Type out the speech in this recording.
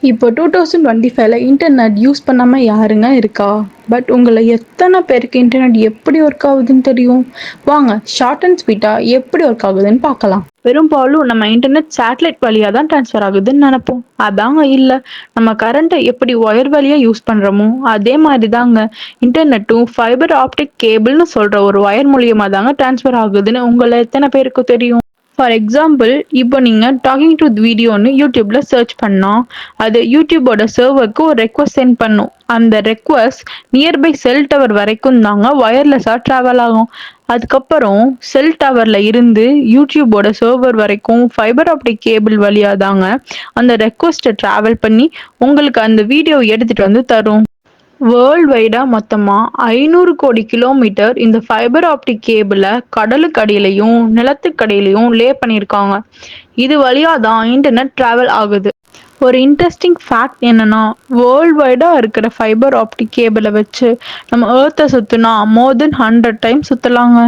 இப்போ 2025ல internet use பண்ணாம யாருங்க இருக்கா? பட் உங்கள எத்தன பேருக்கு இன்டர்நெட் எப்படி ஒர்க் ஆகுதுன்னு தெரியும்? வாங்க ஷார்ட் அண்ட் ஸ்வீட்டா எப்படி ஒர்க் ஆகுதுன்னு பார்க்கலாம். பெரும்பாலும் நம்ம இன்டர்நெட் சேட்டலைட் வழியா தான் ட்ரான்ஸ்ஃபர் ஆகுதுன்னு நினைப்போம். அதாங்க இல்ல. நம்ம கரண்ட்டை எப்படி ஒயர் வழியா யூஸ் பண்றோமோ அதே மாதிரி தாங்க இன்டர்நெட்டும் ஃபைபர் ஆப்டிக் கேபிள்னு சொல்ற ஒரு ஒயர் மூலியமா தாங்க ட்ரான்ஸ்ஃபர் ஆகுதுன்னு உங்கள எத்தனை பேருக்கு தெரியும்? ஃபார் எக்ஸாம்பிள், இப்போ நீங்க டாக்கிங் டு வீடியோன்னு யூடியூப்ல சர்ச் பண்ணா, அது யூடியூபோட சர்வருக்கு ஒரு ரெக்வஸ்ட் சென்ட் பண்ணும். அந்த ரெக்வஸ்ட் நியர்பை செல் டவர் வரைக்கும் தாங்க வயர்லெஸ்ஸா டிராவல் ஆகும். அதுக்கப்புறம் செல் டவர்ல இருந்து யூடியூபோட சர்வர் வரைக்கும் ஃபைபர் ஆப்டிக் கேபிள் வழியா தாங்க அந்த ரெக்வஸ்ட்டை டிராவல் பண்ணி உங்களுக்கு அந்த வீடியோ எடுத்துட்டு வந்து தரும். வேர்ல்ட் வைடா மொத்தமா 500 கோடி கிலோமீட்டர் இந்த ஃபைபர் ஆப்டிக் கேபிள கடலுக்கு அடியிலயும் நிலத்துக்கு அடியிலயும் லே பண்ணியிருக்காங்க. இது வழியா தான் இன்டர்நெட் டிராவல் ஆகுது. ஒரு இன்ட்ரெஸ்டிங் ஃபேக்ட் என்னன்னா, வேர்ல்ட் வைடா இருக்கிற ஃபைபர் ஆப்டிக் கேபிளை வச்சு நம்ம எர்த்தை சுத்தினா மோர் தென் 100 டைம்ஸ் சுத்தலாங்க.